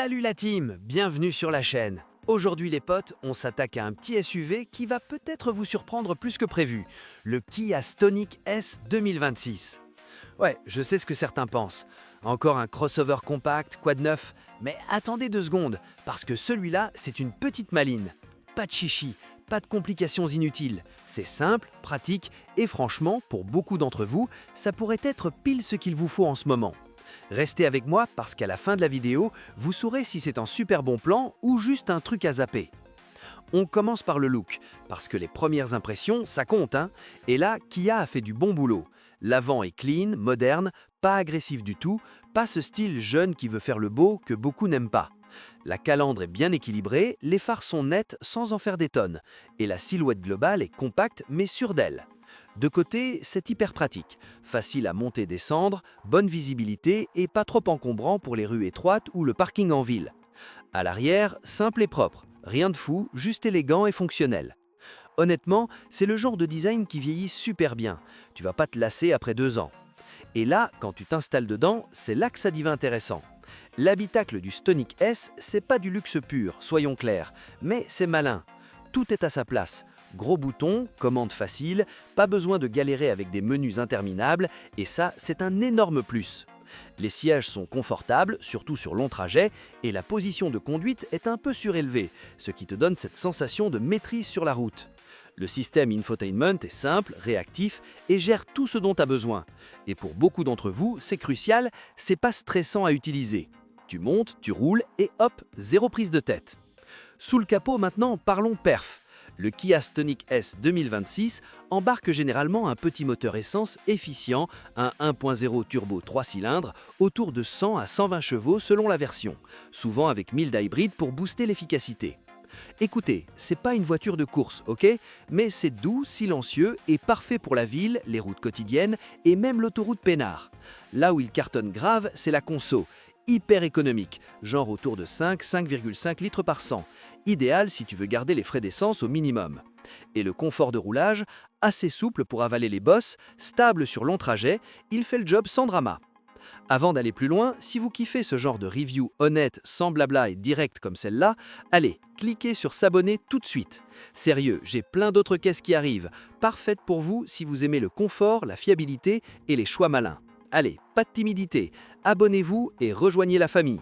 Salut la team, bienvenue sur la chaîne. Aujourd'hui les potes, on s'attaque à un petit SUV qui va peut-être vous surprendre plus que prévu, le Kia Stonic S 2026. Ouais, je sais ce que certains pensent. Encore un crossover compact, quad neuf, mais attendez 2 secondes, parce que celui-là, c'est une petite maline. Pas de chichi, pas de complications inutiles. C'est simple, pratique et franchement, pour beaucoup d'entre vous, ça pourrait être pile ce qu'il vous faut en ce moment. Restez avec moi parce qu'à la fin de la vidéo, vous saurez si c'est un super bon plan ou juste un truc à zapper. On commence par le look, parce que les premières impressions, ça compte, hein. Et là, Kia a fait du bon boulot. L'avant est clean, moderne, pas agressif du tout, pas ce style jeune qui veut faire le beau que beaucoup n'aiment pas. La calandre est bien équilibrée, les phares sont nets sans en faire des tonnes, et la silhouette globale est compacte mais sûre d'elle. De côté, c'est hyper pratique, facile à monter et descendre, bonne visibilité et pas trop encombrant pour les rues étroites ou le parking en ville. À l'arrière, simple et propre, rien de fou, juste élégant et fonctionnel. Honnêtement, c'est le genre de design qui vieillit super bien, tu vas pas te lasser après 2 ans. Et là, quand tu t'installes dedans, c'est là que ça devient intéressant. L'habitacle du Stonic S, c'est pas du luxe pur, soyons clairs, mais c'est malin. Tout est à sa place. Gros boutons, commande facile, pas besoin de galérer avec des menus interminables, et ça, c'est un énorme plus. Les sièges sont confortables, surtout sur long trajet, et la position de conduite est un peu surélevée, ce qui te donne cette sensation de maîtrise sur la route. Le système infotainment est simple, réactif et gère tout ce dont tu as besoin. Et pour beaucoup d'entre vous, c'est crucial, c'est pas stressant à utiliser. Tu montes, tu roules et hop, zéro prise de tête. Sous le capot maintenant, parlons perf. Le Kia Stonic S 2026 embarque généralement un petit moteur essence efficient, un 1.0 turbo 3 cylindres, autour de 100 à 120 chevaux selon la version, souvent avec 1000 d'hybride pour booster l'efficacité. Écoutez, c'est pas une voiture de course, ok? Mais c'est doux, silencieux et parfait pour la ville, les routes quotidiennes et même l'autoroute peinard. Là où il cartonne grave, c'est la conso. Hyper économique, genre autour de 5,5 litres par 100. Idéal si tu veux garder les frais d'essence au minimum. Et le confort de roulage, assez souple pour avaler les bosses, stable sur long trajet, il fait le job sans drama. Avant d'aller plus loin, si vous kiffez ce genre de review honnête, sans blabla et direct comme celle-là, allez, cliquez sur s'abonner tout de suite. Sérieux, j'ai plein d'autres caisses qui arrivent, parfaites pour vous si vous aimez le confort, la fiabilité et les choix malins. Allez, pas de timidité, abonnez-vous et rejoignez la famille.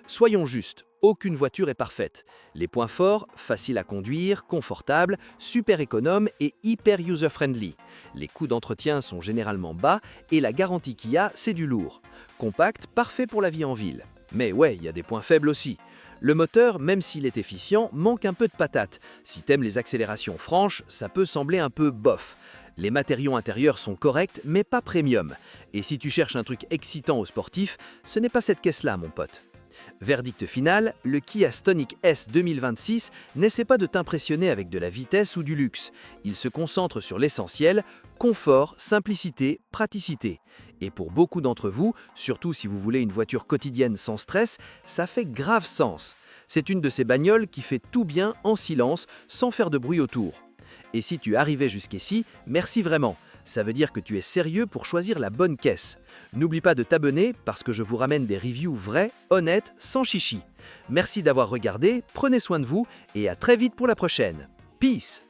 Soyons justes, aucune voiture est parfaite. Les points forts, facile à conduire, confortable, super économe et hyper user-friendly. Les coûts d'entretien sont généralement bas et la garantie Kia, c'est du lourd. Compact, parfait pour la vie en ville. Mais ouais, il y a des points faibles aussi. Le moteur, même s'il est efficient, manque un peu de patate. Si t'aimes les accélérations franches, ça peut sembler un peu bof. Les matériaux intérieurs sont corrects, mais pas premium. Et si tu cherches un truc excitant aux sportifs, ce n'est pas cette caisse-là, mon pote. Verdict final, le Kia Stonic S 2026 n'essaie pas de t'impressionner avec de la vitesse ou du luxe. Il se concentre sur l'essentiel, confort, simplicité, praticité. Et pour beaucoup d'entre vous, surtout si vous voulez une voiture quotidienne sans stress, ça fait grave sens. C'est une de ces bagnoles qui fait tout bien en silence, sans faire de bruit autour. Et si tu arrivais jusqu'ici, merci vraiment. Ça veut dire que tu es sérieux pour choisir la bonne caisse. N'oublie pas de t'abonner parce que je vous ramène des reviews vraies, honnêtes, sans chichi. Merci d'avoir regardé, prenez soin de vous et à très vite pour la prochaine. Peace!